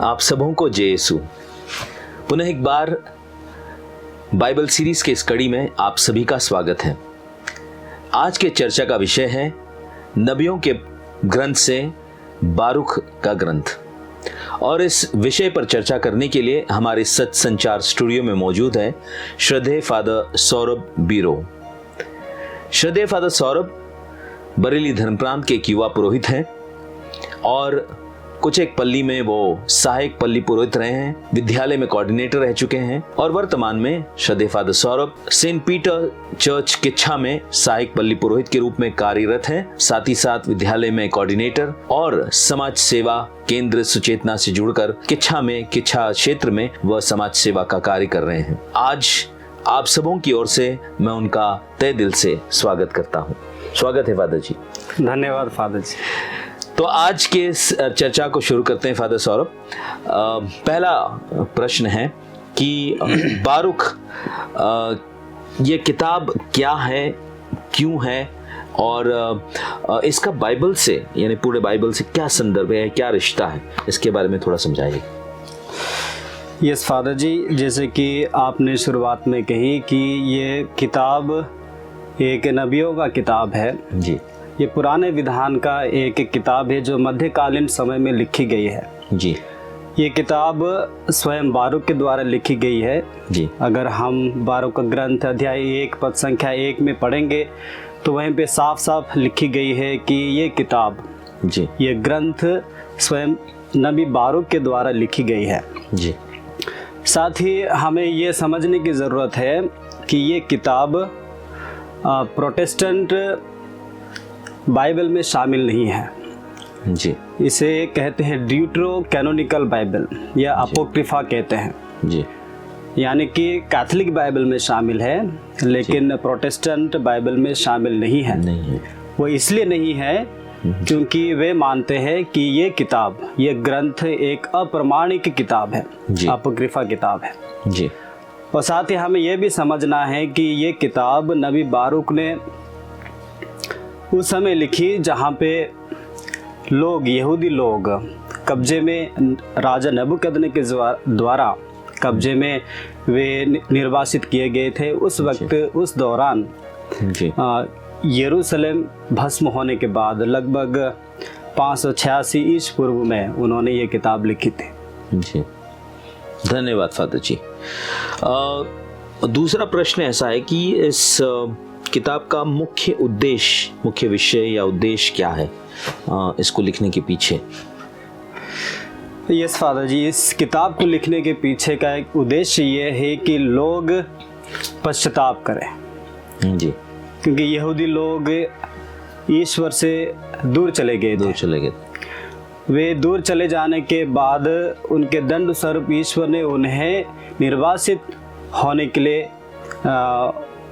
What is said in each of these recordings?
आप सबों को जय यीशु। पुनः एक बार बाइबल सीरीज के इस कड़ी में आप सभी का स्वागत है। आज के चर्चा का विषय है नबियों के ग्रंथ से बारूक का ग्रंथ। और इस विषय पर चर्चा करने के लिए हमारे सच संचार स्टूडियो में मौजूद है श्रद्धेय फादर सौरभ बीरो। श्रद्धेय फादर सौरभ बरेली धर्म प्रांत के एक युवा पुरोहित हैं और कुछ एक पल्ली में वो सहायक पल्ली पुरोहित रहे हैं, विद्यालय में कोऑर्डिनेटर रह चुके हैं और वर्तमान में श्रद्धेय father Saurabh saint Peter church Kichha में सहायक पल्ली पुरोहित के रूप में कार्यरत हैं। साथ ही साथ विद्यालय में कोऑर्डिनेटर और समाज सेवा केंद्र सुचेतना से जुड़कर किच्छा क्षेत्र में वह समाज सेवा का कार्य कर रहे हैं। आज आप सबों की ओर से मैं उनका तहे दिल से स्वागत करता हूँ। स्वागत है फादर जी। धन्यवाद फादर जी। तो आज के इस चर्चा को शुरू करते हैं फादर सौरभ। पहला प्रश्न है कि बारूक ये किताब क्या है, क्यों है और इसका बाइबल से यानी पूरे बाइबल से क्या संदर्भ है, क्या रिश्ता है, इसके बारे में थोड़ा समझाइए। यस फादर जी, जैसे कि आपने शुरुआत में कही कि ये किताब एक नबियों का किताब है जी। ये पुराने विधान का एक किताब है जो मध्यकालीन समय में लिखी गई है जी। ये किताब स्वयं बारूक के द्वारा लिखी गई है जी। अगर हम बारूक का ग्रंथ अध्याय 1 पद संख्या 1 में पढ़ेंगे तो वहीं पे साफ साफ लिखी गई है कि ये किताब जी, ये ग्रंथ स्वयं नबी बारूक के द्वारा लिखी गई है जी। साथ ही हमें ये समझने की ज़रूरत है कि ये किताब प्रोटेस्टेंट बाइबल में शामिल नहीं है जी। इसे कहते हैं ड्यूट्रो कैनोनिकल बाइबल या अपोक्रिफा कहते हैं जी। यानी कि कैथोलिक बाइबल में शामिल है लेकिन प्रोटेस्टेंट बाइबल में शामिल नहीं है। वो इसलिए नहीं है क्योंकि वे मानते हैं कि ये किताब, ये ग्रंथ एक अप्रमाणिक किताब है, अपोक्रिफा किताब है जी। और साथ ही हमें यह भी समझना है कि ये किताब नबी बारूक ने उस समय लिखी जहाँ पे लोग, यहूदी लोग कब्जे में, राजा नबूकदनेस्सर के द्वारा कब्जे में वे निर्वासित किए गए थे। उस वक्त, उस दौरान यरूशलेम भस्म होने के बाद लगभग 586 ईसा पूर्व में उन्होंने ये किताब लिखी थी जी। धन्यवाद फादर जी। दूसरा प्रश्न ऐसा है कि इस किताब का मुख्य उद्देश्य, मुख्य विषय या उद्देश्य क्या है इसको लिखने के पीछे? यस फादर जी, इस किताब को लिखने के पीछे का एक उद्देश्य ये है कि लोग पश्चाताप करें जी। क्योंकि यहूदी लोग ईश्वर से दूर चले गए थे। वे दूर चले जाने के बाद उनके दंड स्वरूप ईश्वर ने उन्हें निर्वासित होने के लिए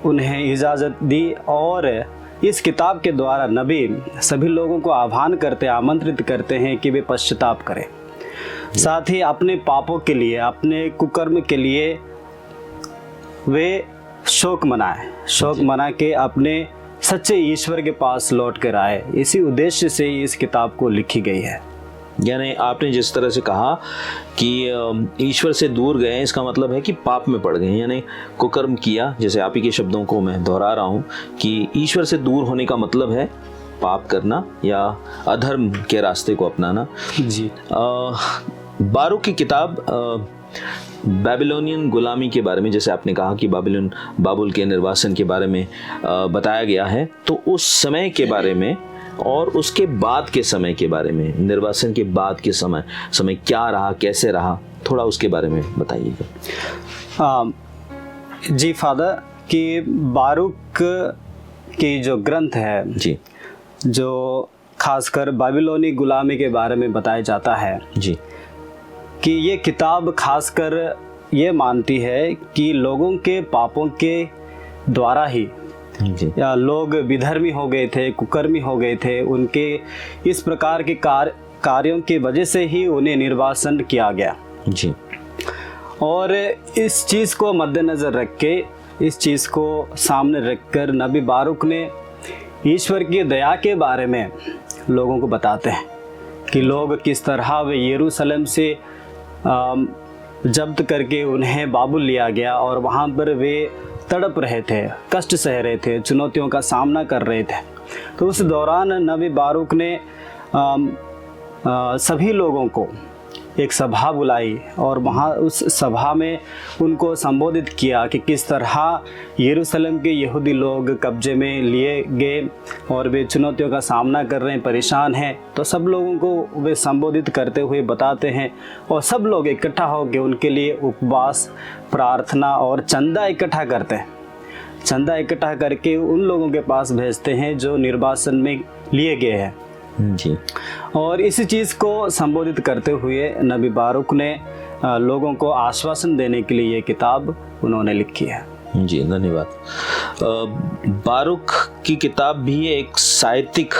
उन्हें इजाज़त दी और इस किताब के द्वारा नबी सभी लोगों को आमंत्रित करते हैं कि वे पश्चाताप करें। साथ ही अपने पापों के लिए, अपने कुकर्म के लिए वे शोक मना के अपने सच्चे ईश्वर के पास लौट कर आए। इसी उद्देश्य से इस किताब को लिखी गई है। यानी आपने जिस तरह से कहा कि ईश्वर से दूर गए, इसका मतलब है कि पाप में पड़ गए, यानी कुकर्म किया। जैसे आप ही के शब्दों को मैं दोहरा रहा हूँ कि ईश्वर से दूर होने का मतलब है पाप करना या अधर्म के रास्ते को अपनाना जी। बारूक की किताब बेबीलोनियन गुलामी के बारे में, जैसे आपने कहा कि बाबुल के निर्वासन के बारे में बताया गया है, तो उस समय के बारे में और उसके बाद के समय के बारे में, निर्वासन के बाद के समय क्या रहा, कैसे रहा, थोड़ा उसके बारे में बताइएगा। जी फादर, कि बारूक की जो ग्रंथ है जी, जो खासकर बाबिलोनी गुलामी के बारे में बताया जाता है जी, कि ये किताब खासकर ये मानती है कि लोगों के पापों के द्वारा ही या लोग विधर्मी हो गए थे, कुकर्मी हो गए थे, उनके इस प्रकार के कार्यों की वजह से ही उन्हें निर्वासन किया गया जी। और इस चीज़ को मद्देनज़र रख के, इस चीज़ को सामने रखकर नबी बारूक ने ईश्वर की दया के बारे में लोगों को बताते हैं कि लोग किस तरह वे यरूशलेम से जब्त करके उन्हें बाबुल लिया गया और वहाँ पर वे तड़प रहे थे, कष्ट सह रहे थे, चुनौतियों का सामना कर रहे थे। तो उस दौरान नबी बारूक ने सभी लोगों को एक सभा बुलाई और वहाँ उस सभा में उनको संबोधित किया कि किस तरह यरूशलेम के यहूदी लोग कब्जे में लिए गए और वे चुनौतियों का सामना कर रहे हैं, परेशान हैं। तो सब लोगों को वे संबोधित करते हुए बताते हैं और सब लोग इकट्ठा होकर उनके लिए उपवास, प्रार्थना और चंदा इकट्ठा करते हैं। चंदा इकट्ठा करके उन लोगों के पास भेजते हैं जो निर्वासन में लिए गए हैं जी। और इसी चीज़ को संबोधित करते हुए नबी बारूक ने लोगों को आश्वासन देने के लिए ये किताब उन्होंने लिखी है। जी, धन्यवाद। बारूक की किताब भी एक साहित्यिक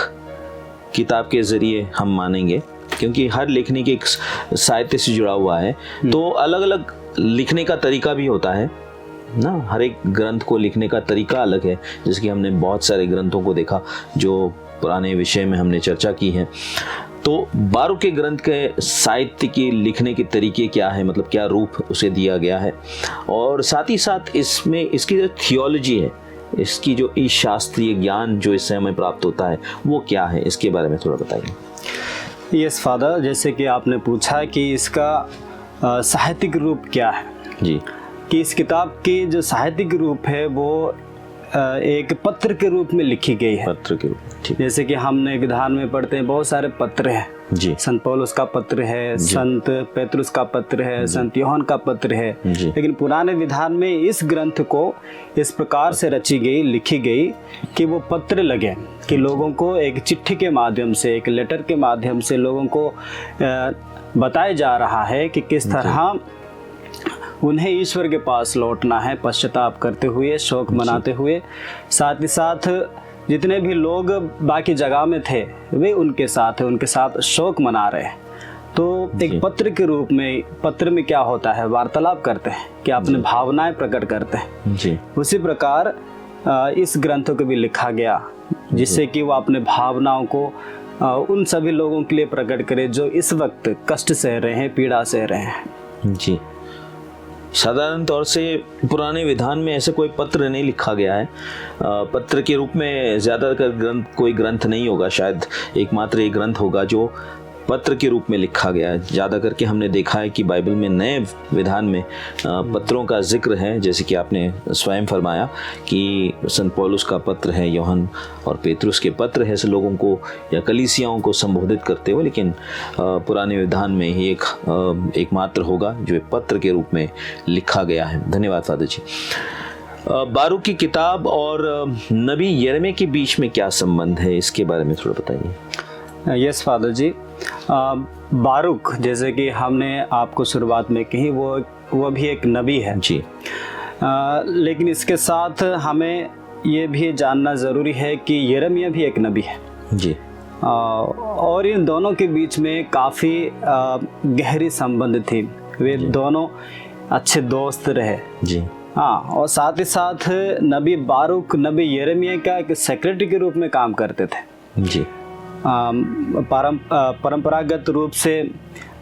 किताब के ज़रिए हम मानेंगे, क्योंकि हर लेखनी के एक साहित्य से जुड़ा हुआ है। तो अलग अलग लिखने का तरीका भी होता है ना, हर एक ग्रंथ को लिखने का तरीका अलग है। जैसे कि हमने बहुत सारे ग्रंथों को देखा जो पुराने विषय में हमने चर्चा की है। तो बारूक के ग्रंथ के साहित्य के लिखने के तरीके क्या है, मतलब क्या रूप उसे दिया गया है, और साथ ही साथ इसमें इसकी जो थियोलॉजी है, इसकी जो इस शास्त्रीय ज्ञान जो इससे हमें प्राप्त होता है वो क्या है, इसके बारे में थोड़ा बताइए। यस फादर, जैसे कि आपने पूछा कि इसका साहित्यिक रूप क्या है जी, कि इस किताब की जो साहित्यिक रूप है वो एक पत्र के रूप में लिखी गई है। पत्र के रूप, ठीक। जैसे कि हमने विधान में पढ़ते हैं बहुत सारे पत्र हैं जी। संत पौलुस का पत्र है, संत पेतरुस का पत्र है, संत यूहन्ना का पत्र है। लेकिन पुराने विधान में इस ग्रंथ को इस प्रकार से रची गई, लिखी गई कि वो पत्र लगे, कि लोगों को एक चिट्ठी के माध्यम से, एक लेटर के माध्यम से लोगों को बताया जा रहा है कि किस तरह उन्हें ईश्वर के पास लौटना है, पश्चाताप करते हुए, शोक मनाते हुए। साथ ही साथ जितने भी लोग बाकी जगह में थे वे उनके साथ शोक मना रहे हैं। तो एक पत्र के रूप में, पत्र में क्या होता है, वार्तालाप करते हैं कि अपने भावनाएं प्रकट करते हैं जी। उसी प्रकार इस ग्रंथों को भी लिखा गया जिससे कि वो अपने भावनाओं को उन सभी लोगों के लिए प्रकट करे जो इस वक्त कष्ट सह रहे हैं, पीड़ा सह रहे हैं जी। साधारण तौर से पुराने विधान में ऐसे कोई पत्र नहीं लिखा गया है। पत्र के रूप में ज़्यादातर कोई ग्रंथ नहीं होगा, शायद एकमात्र एक ग्रंथ होगा जो पत्र के रूप में लिखा गया है। ज़्यादा करके हमने देखा है कि बाइबल में नए विधान में पत्रों का जिक्र है, जैसे कि आपने स्वयं फरमाया कि संत पौलुस का पत्र है, यूहन्ना और पेतरुस के पत्र है लोगों को या कलीसियाओं को संबोधित करते हुए, लेकिन पुराने विधान में ही एकमात्र होगा जो पत्र के रूप में लिखा गया है। धन्यवाद फादर जी। बारूक की किताब और नबी यिर्मयाह के बीच में क्या संबंध है, इसके बारे में थोड़ा बताइए। यस फादर जी, बारूक जैसे कि हमने आपको शुरुआत में कही वो भी एक नबी है जी। लेकिन इसके साथ हमें ये भी जानना ज़रूरी है कि यिर्मयाह भी एक नबी है जी। और इन दोनों के बीच में काफ़ी गहरी संबंध थी। वे दोनों अच्छे दोस्त रहे जी। हाँ, और साथ ही साथ नबी बारूक नबी यिर्मयाह का एक सेक्रेटरी के रूप में काम करते थे जी। परंपरागत रूप से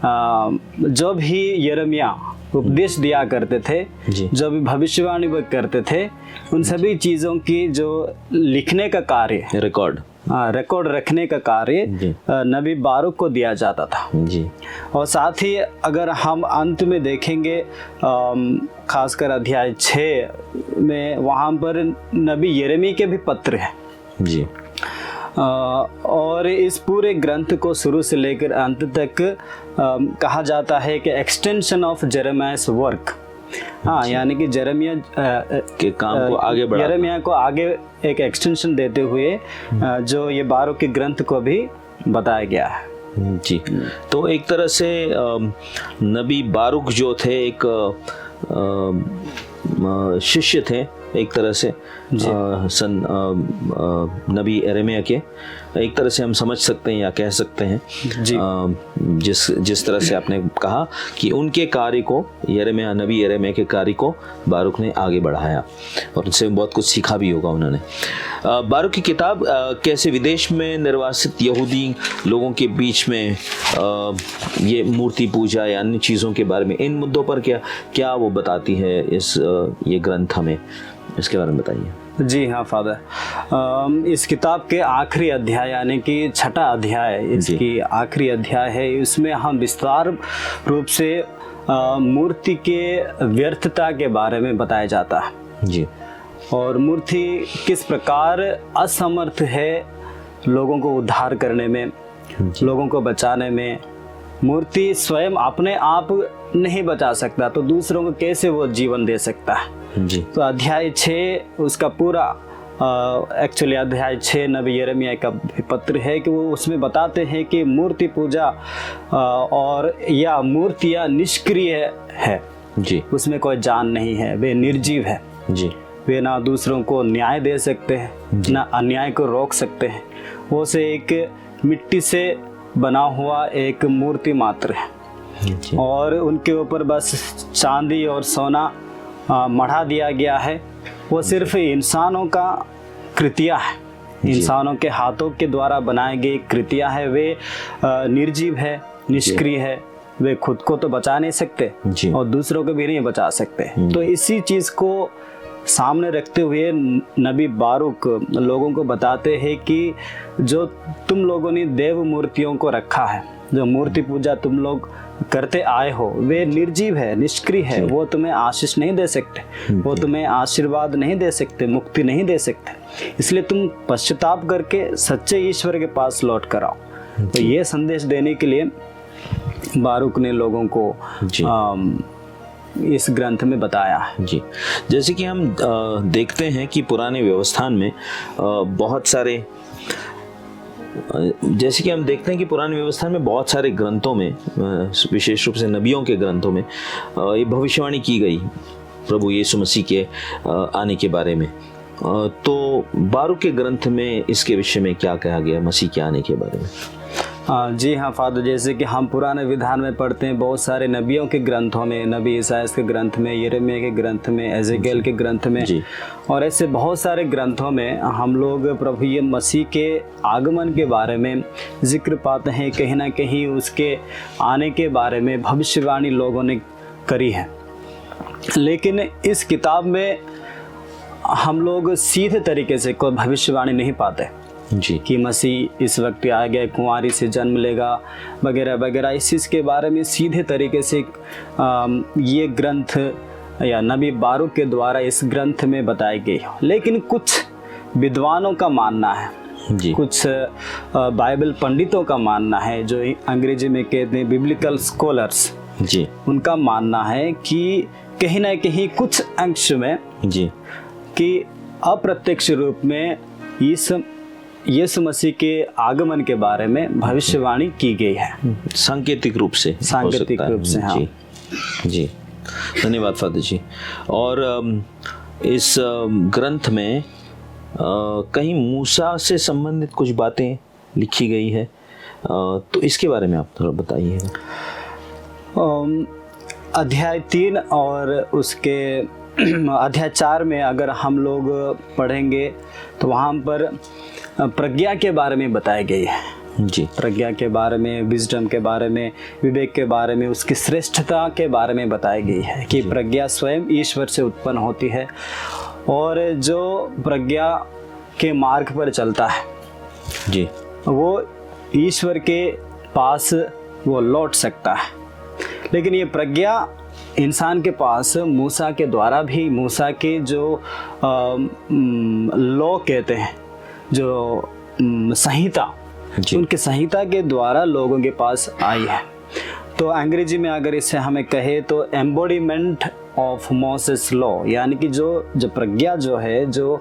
जो भी यिर्मयाह उपदेश दिया करते थे, जो भी भविष्यवाणी वो करते थे, उन सभी चीज़ों की जो लिखने का कार्य, रिकॉर्ड रखने का कार्य नबी बारूक को दिया जाता था जी। और साथ ही अगर हम अंत में देखेंगे खासकर अध्याय 6 में, वहाँ पर नबी यिर्मयाह के भी पत्र हैं जी। और इस पूरे ग्रंथ को शुरू से लेकर अंत तक कहा जाता है कि एक्सटेंशन ऑफ जेरेमियास वर्क। हाँ, यानी कि यिर्मयाह के काम को आगे बढ़ा, यिर्मयाह को आगे एक एक्सटेंशन देते हुए जो ये बारूक के ग्रंथ को भी बताया गया है जी। तो एक तरह से नबी बारूक जो थे एक शिष्य थे एक तरह से नबी यिर्मयाह के, एक तरह से हम समझ सकते हैं या कह सकते हैं जी। जिस तरह से आपने कहा कि उनके कार्य को नबी यिर्मयाह के कार्य को बारूक ने आगे बढ़ाया और उनसे बहुत कुछ सीखा भी होगा उन्होंने। बारूक की किताब कैसे विदेश में निर्वासित यहूदी लोगों के बीच में ये मूर्ति पूजा या अन्य चीज़ों के बारे में, इन मुद्दों पर क्या वो बताती है ये ग्रंथ हमें, इसके बारे में बताइए। जी हाँ फादर, इस किताब के आखिरी अध्याय यानी कि छठा अध्याय, इसकी आखिरी अध्याय है, इसमें हम विस्तार रूप से मूर्ति के व्यर्थता के बारे में बताया जाता है जी, और मूर्ति किस प्रकार असमर्थ है लोगों को उद्धार करने में, लोगों को बचाने में। मूर्ति स्वयं अपने आप नहीं बचा सकता तो दूसरों को कैसे वो जीवन दे सकता है जी। तो अध्याय 6 उसका पूरा एक्चुअली अध्याय 6 नबी यिर्मयाह का पत्र है कि वो उसमें बताते हैं कि मूर्ति पूजा और या मूर्तियाँ निष्क्रिय है जी, उसमें कोई जान नहीं है, वे निर्जीव है जी, वे ना दूसरों को न्याय दे सकते हैं ना अन्याय को रोक सकते हैं, वो से एक मिट्टी से बना हुआ एक मूर्ति मात्र है और उनके ऊपर बस चांदी और सोना मढ़ा दिया गया है। वो सिर्फ इंसानों का कृतियाँ है, इंसानों के हाथों के द्वारा बनाई गई कृतियाँ है, वे निर्जीव है, निष्क्रिय है, वे खुद को तो बचा नहीं सकते और दूसरों को भी नहीं बचा सकते। तो इसी चीज़ को सामने रखते हुए नबी बारूक लोगों को बताते हैं कि जो तुम लोगों ने देव मूर्तियों को रखा है, जो मूर्ति पूजा तुम लोग करते आए हो, वे निर्जीव है, निष्क्रिय है, वो तुम्हें आशीष नहीं दे सकते, वो तुम्हें आशीर्वाद नहीं दे सकते, मुक्ति नहीं दे सकते, इसलिए तुम पश्चाताप करके सच्चे ईश्वर के पास लौट कर आओ। तो ये संदेश देने के लिए बारूक ने लोगों को इस ग्रंथ में बताया है जी। जैसे कि हम देखते हैं कि पुराने व्यवस्थान में बहुत सारे ग्रंथों में, विशेष रूप से नबियों के ग्रंथों में ये भविष्यवाणी की गई प्रभु यीशु मसीह के आने के बारे में। तो बारूक के ग्रंथ में इसके विषय में क्या कहा गया मसीह के आने के बारे में? जी हाँ फादर, जैसे कि हम पुराने विधान में पढ़ते हैं बहुत सारे नबियों के ग्रंथों में, नबी ईसायाह के ग्रंथ में, यिर्मयाह के ग्रंथ में, एजेकिएल के ग्रंथ में और ऐसे बहुत सारे ग्रंथों में हम लोग प्रभु ये मसीह के आगमन के बारे में जिक्र पाते हैं, कहीं ना कहीं उसके आने के बारे में भविष्यवाणी लोगों ने करी है। लेकिन इस किताब में हम लोग सीधे तरीके से कोई भविष्यवाणी नहीं पाते जी कि मसीह इस वक्त आ गया, कुंवारी से जन्म लेगा वगैरह वगैरह। इस चीज़ के बारे में सीधे तरीके से ये ग्रंथ या नबी बारूक के द्वारा इस ग्रंथ में बताई गई। लेकिन कुछ विद्वानों का मानना है जी, कुछ बाइबल पंडितों का मानना है, जो अंग्रेजी में कहते हैं बिब्लिकल स्कॉलर्स जी, उनका मानना है कि कहीं ना कहीं कुछ अंश में जी कि अप्रत्यक्ष रूप में यीशु मसीह के आगमन के बारे में भविष्यवाणी की गई है, सांकेतिक रूप से हाँ जी जी। धन्यवाद फादर जी। और इस ग्रंथ में कहीं मूसा से संबंधित कुछ बातें लिखी गई है, तो इसके बारे में आप थोड़ा बताइए। अध्याय 3 और उसके अध्याय 4 में अगर हम लोग पढ़ेंगे तो वहाँ पर प्रज्ञा के बारे में बताई गई है जी, प्रज्ञा के बारे में, विजडम के बारे में, विवेक के बारे में, उसकी श्रेष्ठता के बारे में बताई गई है कि प्रज्ञा स्वयं ईश्वर से उत्पन्न होती है और जो प्रज्ञा के मार्ग पर चलता है जी, वो ईश्वर के पास वो लौट सकता है। लेकिन ये प्रज्ञा इंसान के पास मूसा के द्वारा भी, मूसा के जो लॉ कहते हैं, जो संहिता, उनके संहिता के द्वारा लोगों के पास आई है। तो अंग्रेजी में अगर इसे हमें कहे तो एम्बॉडीमेंट ऑफ मोसेस लॉ, यानी कि जो प्रज्ञा जो है, जो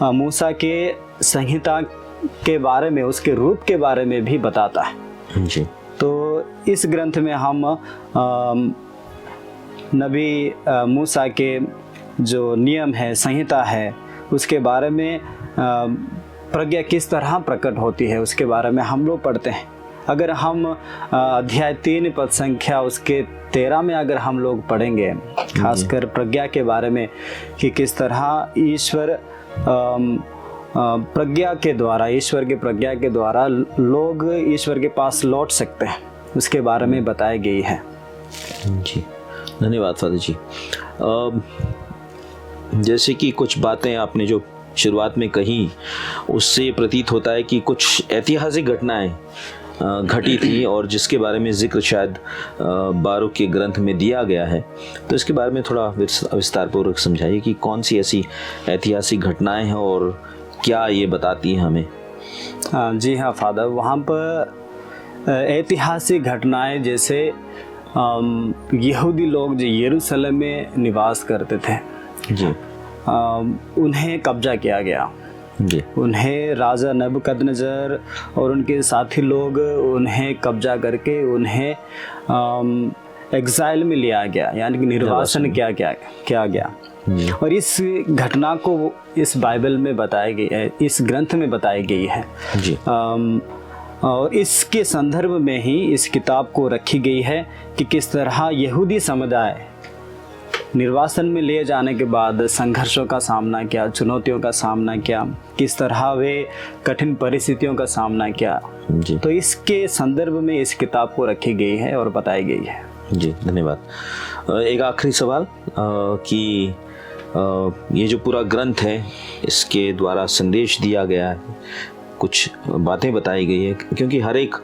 मूसा के संहिता के बारे में, उसके रूप के बारे में भी बताता है जी। तो इस ग्रंथ में हम नबी मूसा के जो नियम है, संहिता है, उसके बारे में प्रज्ञा किस तरह प्रकट होती है उसके बारे में हम लोग पढ़ते हैं। अगर हम अध्याय 3 पद संख्या उसके 13 में अगर हम लोग पढ़ेंगे, खासकर प्रज्ञा के बारे में कि किस तरह ईश्वर प्रज्ञा के द्वारा, ईश्वर की प्रज्ञा के द्वारा लोग ईश्वर के पास लौट सकते हैं, उसके बारे में बताई गई है। जी, धन्यवाद फादर जी। जैसे कि कुछ बातें आपने जो शुरुआत में कही, उससे प्रतीत होता है कि कुछ ऐतिहासिक घटनाएं घटी थी और जिसके बारे में जिक्र शायद बारूक के ग्रंथ में दिया गया है। तो इसके बारे में थोड़ा विस्तार पूर्वक समझाइए कि कौन सी ऐसी ऐतिहासिक घटनाएं हैं और क्या ये बताती हैं हमें। जी हाँ फादर, वहाँ पर ऐतिहासिक घटनाएं जैसे यहूदी लोग जो यरूशलेम में निवास करते थे जी, उन्हें कब्जा किया गया जी, उन्हें राजा नबूकदनेस्सर और उनके साथी लोग उन्हें कब्जा करके उन्हें एग्जाइल में लिया गया, यानी कि निर्वासन किया गया। और इस घटना को इस बाइबल में बताई गई है, इस ग्रंथ में बताई गई है जी। और इसके संदर्भ में ही इस किताब को रखी गई है कि किस तरह यहूदी समुदाय निर्वासन में ले जाने के बाद संघर्षों का सामना किया, चुनौतियों का सामना किया, किस तरह वे कठिन परिस्थितियों का सामना किया जी। तो इसके संदर्भ में इस किताब को रखी गई है और बताई गई है। जी, धन्यवाद। एक आखिरी सवाल कि ये जो पूरा ग्रंथ है, इसके द्वारा संदेश दिया गया है, कुछ बातें बताई गई है, क्योंकि हर एक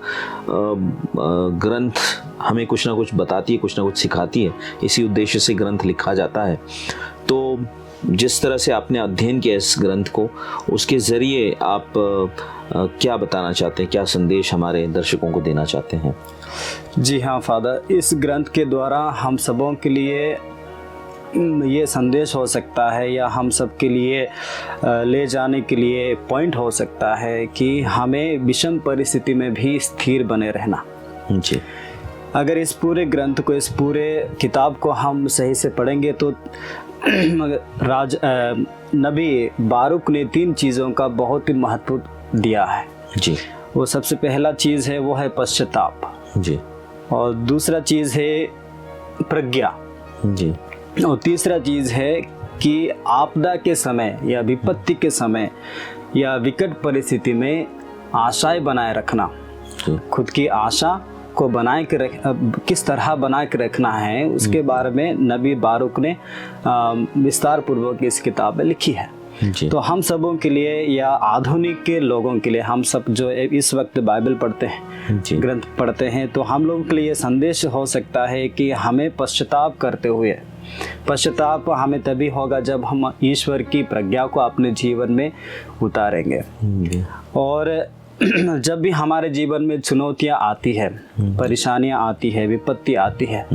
ग्रंथ हमें कुछ ना कुछ बताती है, कुछ ना कुछ सिखाती है। इसी उद्देश्य से ग्रंथ लिखा जाता है। तो जिस तरह से आपने अध्ययन किया इस ग्रंथ को, उसके ज़रिए आप क्या बताना चाहते हैं, क्या संदेश हमारे दर्शकों को देना चाहते हैं? जी हाँ फादर, इस ग्रंथ के द्वारा हम सबों के लिए ये संदेश हो सकता है या हम सब के लिए ले जाने के लिए पॉइंट हो सकता है कि हमें विषम परिस्थिति में भी स्थिर बने रहना। जी, अगर इस पूरे ग्रंथ को, इस पूरे किताब को हम सही से पढ़ेंगे तो नबी बारूक ने 3 चीज़ों का बहुत ही महत्व दिया है। जी, वो सबसे पहला चीज़ है वो है पश्चाताप जी, और दूसरा चीज़ है प्रज्ञा जी, और तीसरा चीज़ है कि आपदा के समय या विपत्ति के समय या विकट परिस्थिति में आशाएं बनाए रखना। खुद की आशा को बनाए के किस तरह बना के रखना है, उसके बारे में नबी बारूक ने विस्तार पूर्वक इस किताब में लिखी है। तो हम सबों के लिए या आधुनिक के लोगों के लिए, हम सब जो इस वक्त बाइबल पढ़ते हैं, ग्रंथ पढ़ते हैं, तो हम लोगों के लिए ये संदेश हो सकता है कि हमें पश्चाताप करते हुए, पश्चाताप हमें तभी होगा जब हम ईश्वर की प्रज्ञा को अपने जीवन में उतारेंगे। और जब भी हमारे जीवन में चुनौतियाँ आती है, परेशानियाँ आती है, विपत्ति आती है,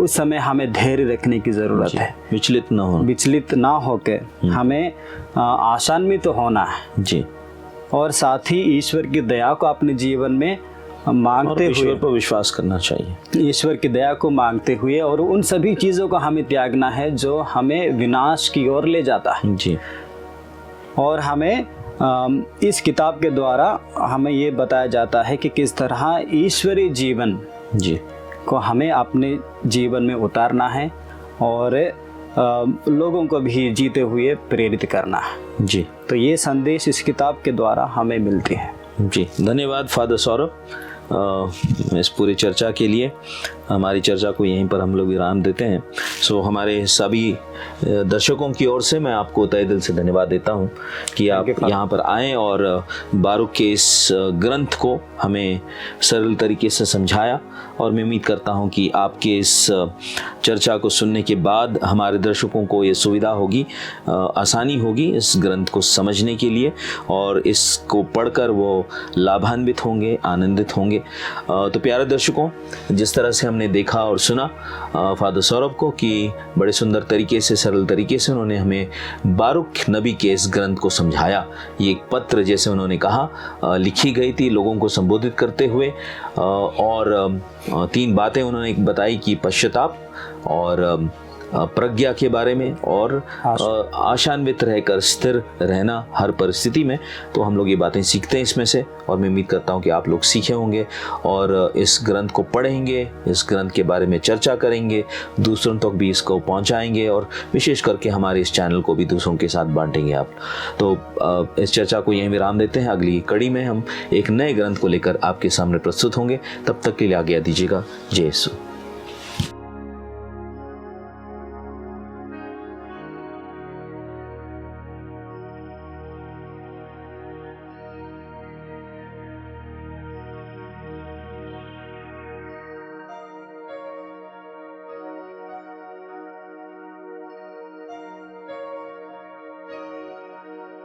उस समय हमें धैर्य रखने की ज़रूरत है। विचलित ना होकर हमें आशान्वित तो होना है जी। और साथ ही ईश्वर की दया को अपने जीवन में मांगते हुए, ईश्वर पर विश्वास करना चाहिए, ईश्वर की दया को मांगते हुए, और उन सभी चीज़ों को हमें त्यागना है जो हमें विनाश की ओर ले जाता है जी। और हमें इस किताब के द्वारा हमें ये बताया जाता है कि किस तरह ईश्वरीय जीवन जी को हमें अपने जीवन में उतारना है और लोगों को भी जीते हुए प्रेरित करना है जी। तो ये संदेश इस किताब के द्वारा हमें मिलती है जी। धन्यवाद फादर सौरभ इस पूरी चर्चा के लिए। हमारी चर्चा को यहीं पर हम लोग विराम देते हैं। सो हमारे सभी दर्शकों की ओर से मैं आपको तहे दिल से धन्यवाद देता हूं कि आप यहाँ पर आएँ और बारूक के इस ग्रंथ को हमें सरल तरीके से समझाया। और मैं उम्मीद करता हूं कि आपके इस चर्चा को सुनने के बाद हमारे दर्शकों को ये सुविधा होगी, आसानी होगी इस ग्रंथ को समझने के लिए, और इसको पढ़कर वो लाभान्वित होंगे, आनंदित होंगे। तो प्यारे दर्शकों, जिस तरह से हमने देखा और सुना फादर सौरभ को कि बड़े सुंदर तरीके से, सरल तरीके से उन्होंने हमें बारूक नबी के इस ग्रंथ को समझाया। ये एक पत्र जैसे उन्होंने कहा लिखी गई थी लोगों को संबोधित करते हुए, और 3 बातें उन्होंने बताई कि पश्चाताप और प्रज्ञा के बारे में और आशान्वित रहकर स्थिर रहना हर परिस्थिति में। तो हम लोग ये बातें सीखते हैं इसमें से, और मैं उम्मीद करता हूँ कि आप लोग सीखे होंगे और इस ग्रंथ को पढ़ेंगे, इस ग्रंथ के बारे में चर्चा करेंगे, दूसरों तक भी इसको पहुँचाएंगे और विशेष करके हमारे इस चैनल को भी दूसरों के साथ बांटेंगे आप। तो इस चर्चा को यहीं विराम देते हैं। अगली कड़ी में हम एक नए ग्रंथ को लेकर आपके सामने प्रस्तुत होंगे। तब तक के लिए आज्ञा दीजिएगा। जय यीशु।